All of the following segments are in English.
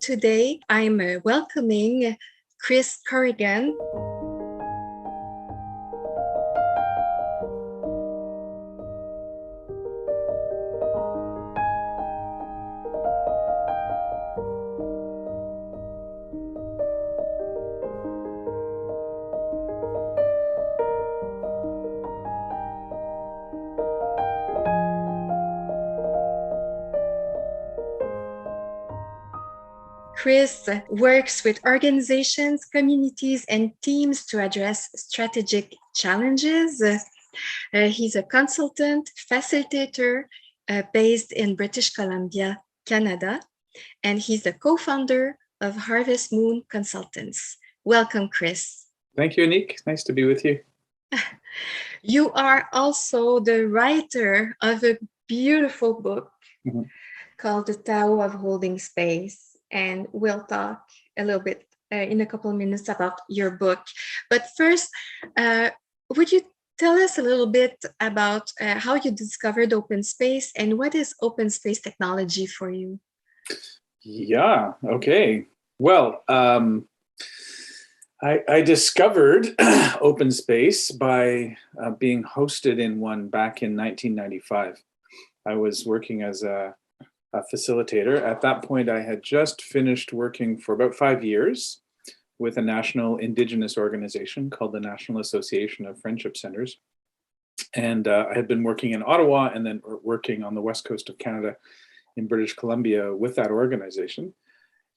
Today, I'm welcoming Chris Corrigan. Chris works with organizations, communities, and teams to address strategic challenges. He's a consultant, facilitator based in British Columbia, Canada, and he's the co-founder of Harvest Moon Consultants. Welcome, Chris. Thank you, Anik. Nice to be with you. You are also the writer of a beautiful book called The Tao of Holding Space. And we'll talk a little bit in a couple of minutes about your book. But first, would you tell us a little bit about how you discovered open space and what is open space technology for you? Yeah, okay. Well, I discovered open space by being hosted in one back in 1995. I was working as a facilitator. At that point, I had just finished working for about 5 years with a national Indigenous organization called the National Association of Friendship Centers. And I had been working in Ottawa and then working on the west coast of Canada in British Columbia with that organization.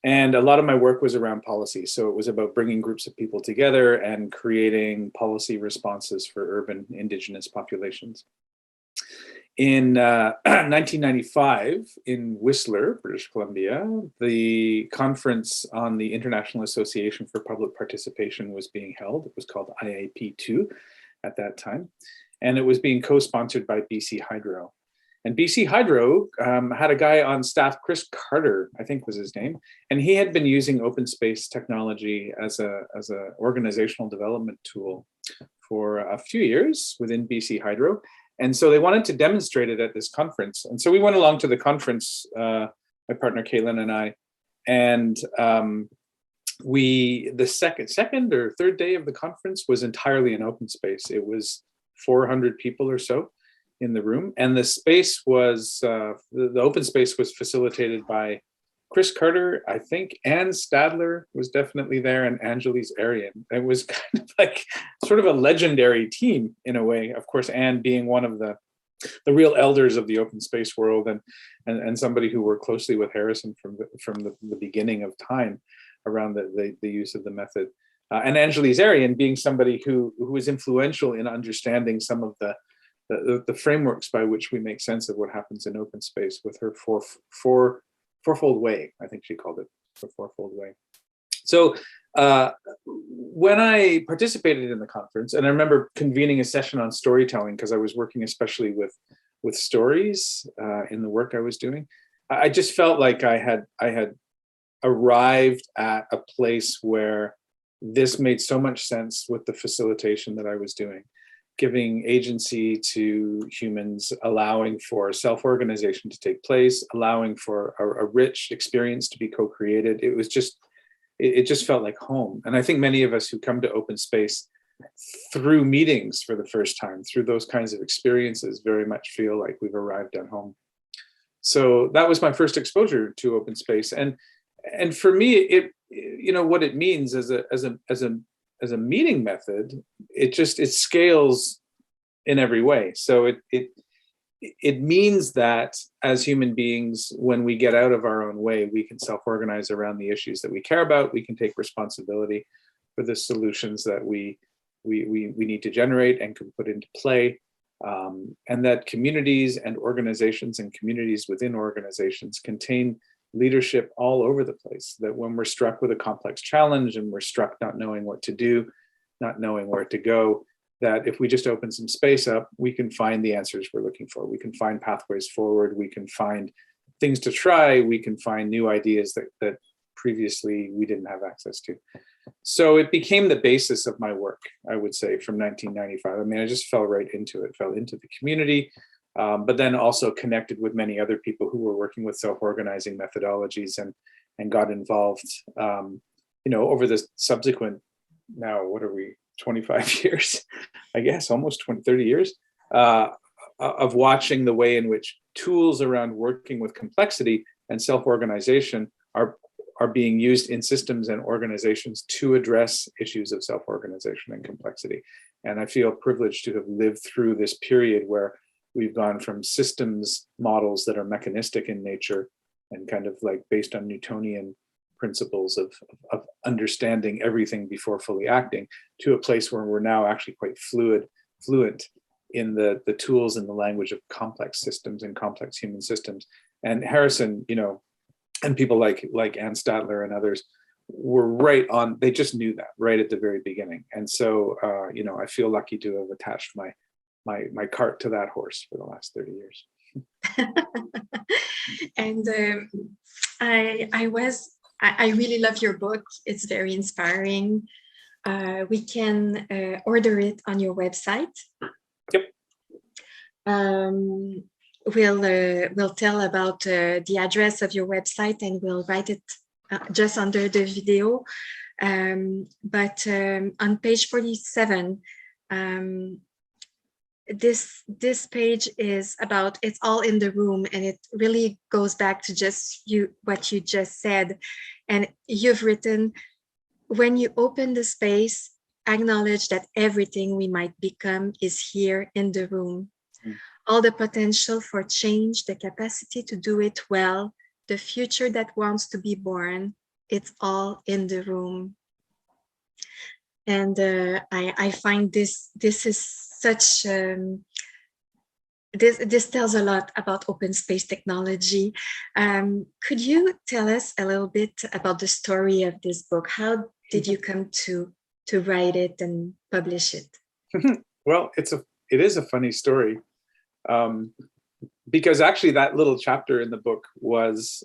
And a lot of my work was around policy. So it was about bringing groups of people together and creating policy responses for urban Indigenous populations. In 1995, in Whistler, British Columbia, the conference on the International Association for Public Participation was being held. It was called IAP2 at that time, and it was being co-sponsored by BC Hydro. And BC Hydro had a guy on staff, Chris Carter, I think was his name, and he had been using open space technology as a organizational development tool for a few years within BC Hydro. And so they wanted to demonstrate it at this conference. And so we went along to the conference, my partner Caitlin and I, and the second or third day of the conference was entirely in open space. It was 400 people or so in the room. And the space was, the open space was facilitated by Chris Carter, I think Anne Stadler was definitely there, and Angeles Arian. It was kind of like sort of a legendary team in a way. Of course, Anne being one of the real elders of the open space world, and somebody who worked closely with Harrison from the beginning of time around the use of the method. And Angeles Arian being somebody who was influential in understanding some of the frameworks by which we make sense of what happens in open space with her fourfold way, I think she called it, the fourfold way. So when I participated in the conference, and I remember convening a session on storytelling because I was working especially with stories in the work I was doing, I just felt like I had arrived at a place where this made so much sense with the facilitation that I was doing, giving agency to humans, allowing for self-organization to take place, allowing for a rich experience to be co-created. It just felt like home. And I think many of us who come to open space through meetings for the first time, through those kinds of experiences, very much feel like we've arrived at home. So that was my first exposure to open space. And for me, it, what it means as a meeting method, it scales in every way. So it means that as human beings, when we get out of our own way, we can self-organize around the issues that we care about. We can take responsibility for the solutions that we need to generate and can put into play. And that communities and organizations and communities within organizations contain leadership all over the place, that when we're struck with a complex challenge and we're struck not knowing what to do, not knowing where to go, that if we just open some space up, we can find the answers we're looking for. We can find pathways forward. We can find things to try. We can find new ideas that previously we didn't have access to. So it became the basis of my work, I would say, from 1995. I mean, I just fell right into it, fell into the community, but then also connected with many other people who were working with self-organizing methodologies and got involved, over the subsequent, now what are we, 25 years, I guess, almost 30 years, of watching the way in which tools around working with complexity and self-organization are being used in systems and organizations to address issues of self-organization and complexity. And I feel privileged to have lived through this period where we've gone from systems models that are mechanistic in nature and kind of like based on Newtonian principles of understanding everything before fully acting, to a place where we're now actually quite fluent in the tools and the language of complex systems and complex human systems. And Harrison, and people like Ann Statler and others were right on, they just knew that right at the very beginning. And so, I feel lucky to have attached my cart to that horse for the last 30 years. And I really love your book. It's very inspiring. We can order it on your website. Yep. We'll tell about the address of your website, and we'll write it just under the video. But on page 47, this page is about, it's all in the room, and it really goes back to just what you just said. And you've written, when you open the space, acknowledge that everything we might become is here in the room. All the potential for change, the capacity to do it well, the future that wants to be born, it's all in the room. And I find this is such, this tells a lot about open space technology. Could you tell us a little bit about the story of this book? How did you come to write it and publish it? Well, it is a funny story. Because actually that little chapter in the book was,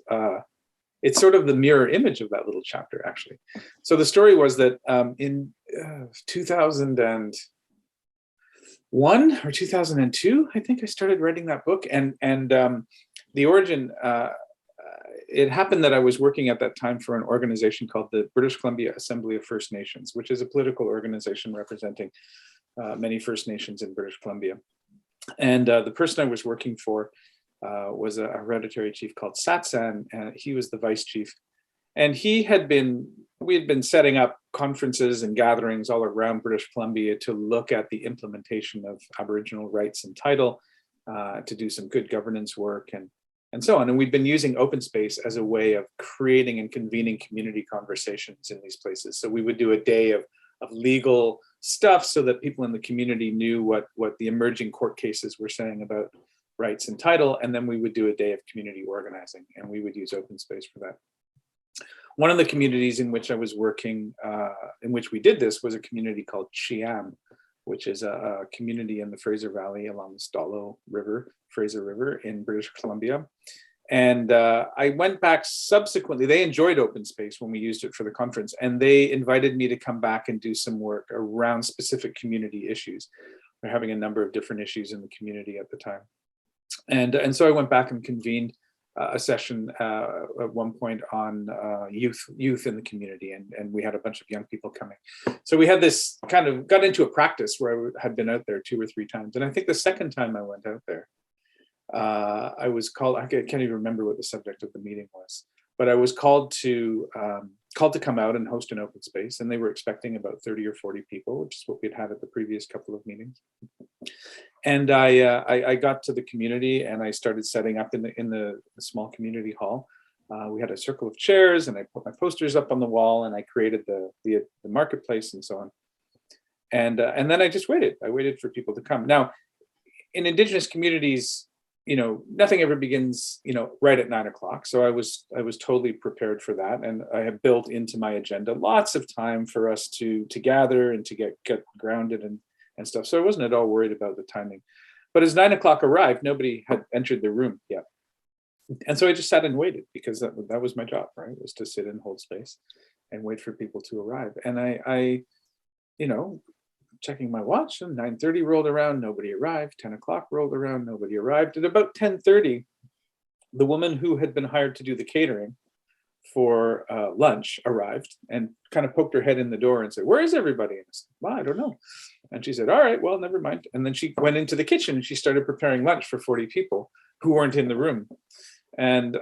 it's sort of the mirror image of that little chapter, actually. So the story was that in 2001 or 2002, I think I started writing that book. And the origin, it happened that I was working at that time for an organization called the British Columbia Assembly of First Nations, which is a political organization representing many First Nations in British Columbia. And the person I was working for was a hereditary chief called Satsan, and he was the vice chief. And we had been setting up conferences and gatherings all around British Columbia to look at the implementation of Aboriginal rights and title, to do some good governance work and so on. And we've been using open space as a way of creating and convening community conversations in these places. So we would do a day of legal stuff so that people in the community knew what the emerging court cases were saying about rights and title. And then we would do a day of community organizing, and we would use open space for that. One of the communities in which I was working, in which we did this, was a community called Chiam, which is a community in the Fraser Valley along the Fraser River in British Columbia. And I went back subsequently. They enjoyed open space when we used it for the conference, and they invited me to come back and do some work around specific community issues. We're having a number of different issues in the community at the time. And so I went back and convened a session at one point on youth in the community, and we had a bunch of young people coming. So we had this kind of got into a practice where I had been out there 2 or 3 times. And I think the second time I went out there, I was called, I can't even remember what the subject of the meeting was, but I was called to come out and host an open space, and they were expecting about 30 or 40 people, which is what we'd had at the previous couple of meetings. And I got to the community, and I started setting up in the small community hall. We had a circle of chairs, and I put my posters up on the wall, and I created the marketplace and so on. And then I just waited. I waited for people to come. Now, in Indigenous communities, nothing ever begins, right at 9 o'clock. So I was totally prepared for that. And I have built into my agenda lots of time for us to gather and to get grounded and stuff. So I wasn't at all worried about the timing. But as 9 o'clock arrived, nobody had entered the room yet. And so I just sat and waited, because that was my job, right? Was to sit and hold space and wait for people to arrive. And I checking my watch, and 9:30 rolled around, nobody arrived. 10 o'clock rolled around, nobody arrived. At about 10:30, the woman who had been hired to do the catering for lunch arrived and kind of poked her head in the door and said, "Where is everybody?" And I said, "Well, I don't know." And she said, "All right, well, never mind." And then she went into the kitchen and she started preparing lunch for 40 people who weren't in the room. And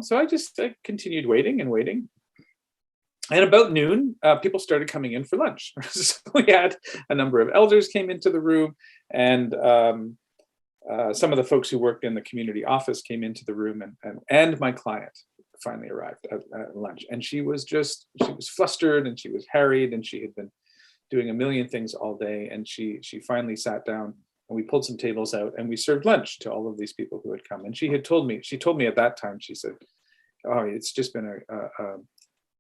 so I continued waiting and waiting. And about noon, people started coming in for lunch. So we had a number of elders came into the room, and some of the folks who worked in the community office came into the room, and my client finally arrived at lunch. And she was flustered and she was harried, and she had been doing a million things all day. And she finally sat down, and we pulled some tables out and we served lunch to all of these people who had come. And she told me at that time, she said, "Oh, it's just been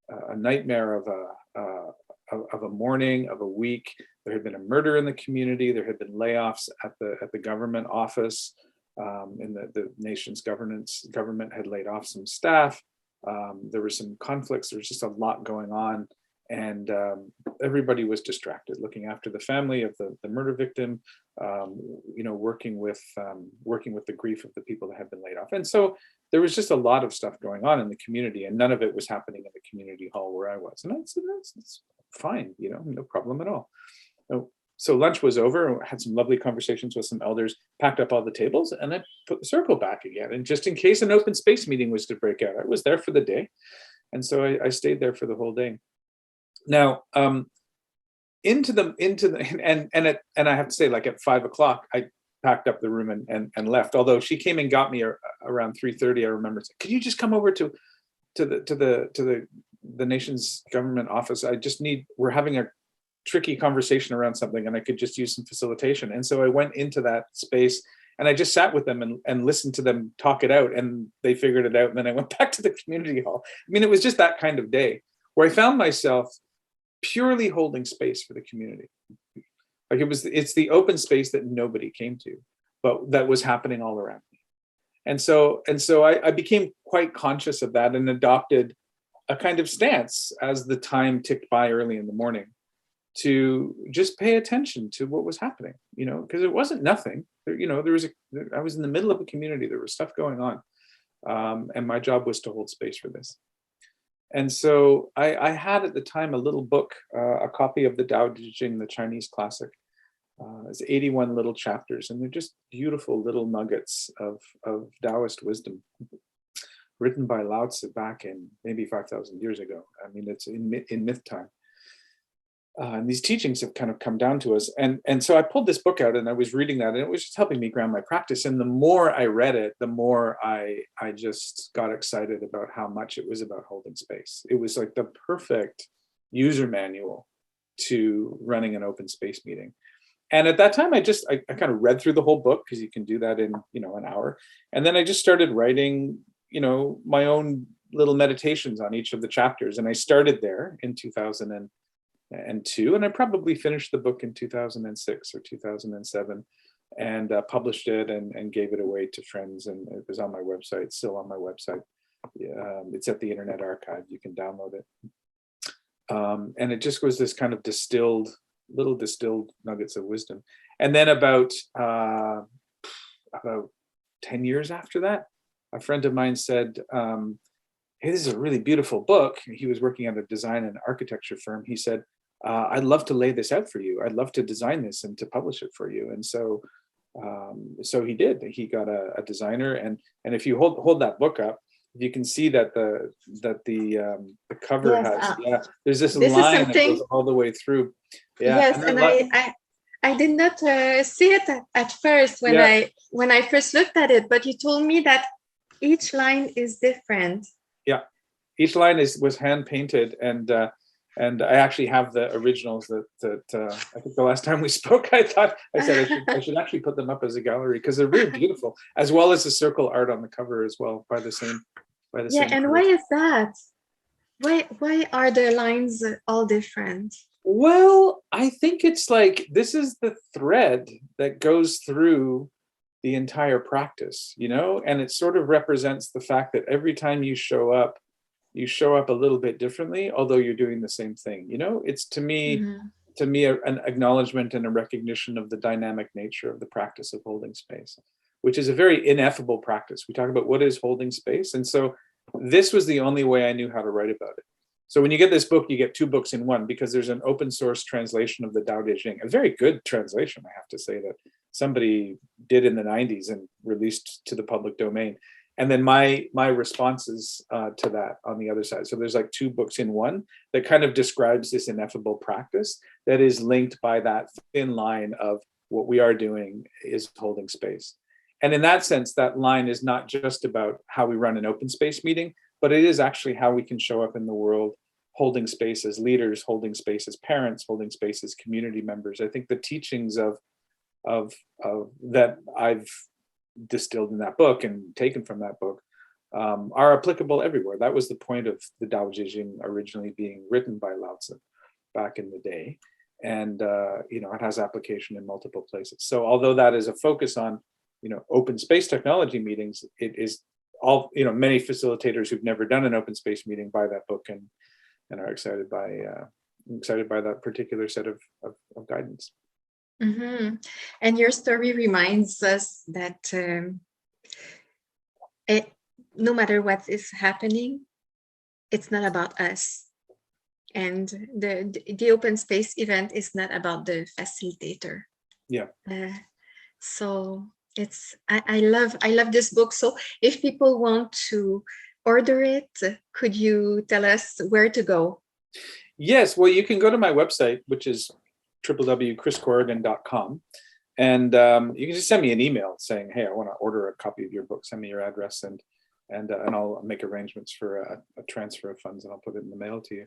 a nightmare of a morning, of a week. There had been a murder in the community. There had been layoffs at the government office. In the nation's government had laid off some staff. There were some conflicts. There was just a lot going on, and everybody was distracted, looking after the family of the murder victim, working with the grief of the people that had been laid off. And so there was just a lot of stuff going on in the community, and none of it was happening in the community hall where I was. And I said, that's fine, no problem at all. So lunch was over, had some lovely conversations with some elders, packed up all the tables, and then put the circle back again. And just in case an open space meeting was to break out, I was there for the day. And so I stayed there for the whole day. Now, and I have to say, like at 5 o'clock, I packed up the room and left. Although she came and got me around 3:30, I remember saying, "Could you just come over to the nation's government office? We're having a tricky conversation around something, and I could just use some facilitation." And so I went into that space and I just sat with them and listened to them talk it out, and they figured it out. And then I went back to the community hall. I mean, it was just that kind of day where I found myself purely holding space for the community. Like it's the open space that nobody came to, but that was happening all around me. And so I became quite conscious of that and adopted a kind of stance as the time ticked by early in the morning to just pay attention to what was happening, because it wasn't nothing. I was in the middle of a community. There was stuff going on. And my job was to hold space for this. And so I had at the time a little book, a copy of the Tao Te Ching, the Chinese classic. It's 81 little chapters, and they're just beautiful little nuggets of Taoist wisdom written by Lao Tzu back in maybe 5,000 years ago. I mean, it's in myth time. And these teachings have kind of come down to us. And so I pulled this book out and I was reading that, and it was just helping me ground my practice. And the more I read it, the more I just got excited about how much it was about holding space. It was like the perfect user manual to running an open space meeting. And at that time, I kind of read through the whole book, because you can do that in, an hour. And then I just started writing, my own little meditations on each of the chapters. And I started there in 2002, and I probably finished the book in 2006 or 2007, and published it and gave it away to friends. And it was on my website, still on my website. It's at the Internet Archive. You can download it. And it just was this kind of little distilled nuggets of wisdom. And then about 10 years after that, a friend of mine said, "Hey, this is a really beautiful book." He was working at a design and architecture firm. He said, "I'd love to lay this out for you. I'd love to design this and to publish it for you." And so he did. He got a designer, and if you hold that book up, you can see that the cover has there's this line that goes all the way through. Yeah. Yes, and I did not see it at first when I first looked at it, but you told me that each line is different. Yeah, each line was hand painted, and I actually have the originals that I think the last time we spoke, I said I should actually put them up as a gallery, because they're really beautiful, as well as the circle art on the cover as well by the same. Yeah, and why is that? Why are the lines all different? Well, I think it's like this is the thread that goes through the entire practice, and it sort of represents the fact that every time you show up a little bit differently, although you're doing the same thing. It's to me an acknowledgement and a recognition of the dynamic nature of the practice of holding space, which is a very ineffable practice. We talk about what is holding space, and so this was the only way I knew how to write about it. So when you get this book, you get 2 books in one, because there's an open source translation of the Tao Te Ching, a very good translation, I have to say, that somebody did in the 90s and released to the public domain. And then my responses to that on the other side. So there's like 2 books in one that kind of describes this ineffable practice that is linked by that thin line of what we are doing is holding space. And in that sense, that line is not just about how we run an open space meeting, but it is actually how we can show up in the world holding space as leaders, holding space as parents, holding space as community members. I think the teachings of that I've distilled in that book and taken from that book are applicable everywhere. That was the point of the Tao Te Ching originally being written by Lao Tzu back in the day. And it has application in multiple places. So although that is a focus on open space technology meetings, it is all, many facilitators who've never done an open space meeting buy that book and are excited by that particular set of guidance. Mm-hmm. And your story reminds us that no matter what is happening, it's not about us. And the open space event is not about the facilitator. Yeah. So I love this book. So if people want to order it, could you tell us where to go? Yes, well, you can go to my website, which is www.chriscorrigan.com, and you can just send me an email saying, "Hey, I want to order a copy of your book. Send me your address, and I'll make arrangements for a transfer of funds, and I'll put it in the mail to you."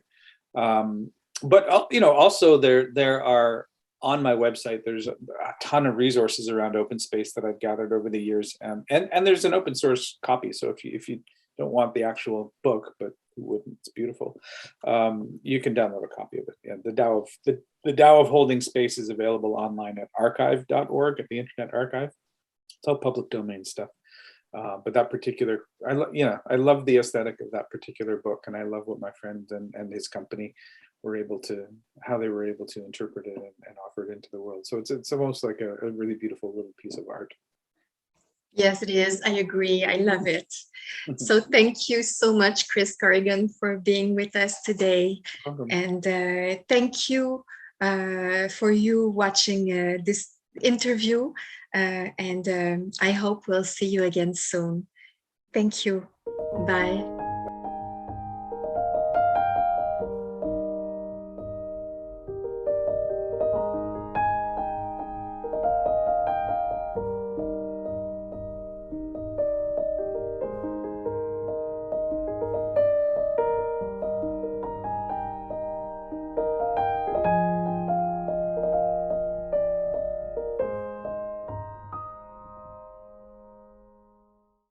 But also there are, on my website, there's a ton of resources around open space that I've gathered over the years, and there's an open source copy. So if you don't want the actual book, but who wouldn't? It's beautiful. You can download a copy of it. Yeah, the Tao of Holding Space is available online at archive.org, at the Internet Archive. It's all public domain stuff. But that particular, I love the aesthetic of that particular book, and I love what my friend and his company how they were able to interpret it and offer it into the world. So it's almost like a really beautiful little piece of art. Yes, it is. I agree. I love it. So thank you so much, Chris Corrigan, for being with us today. And thank you for you watching this interview. And I hope we'll see you again soon. Thank you. Bye.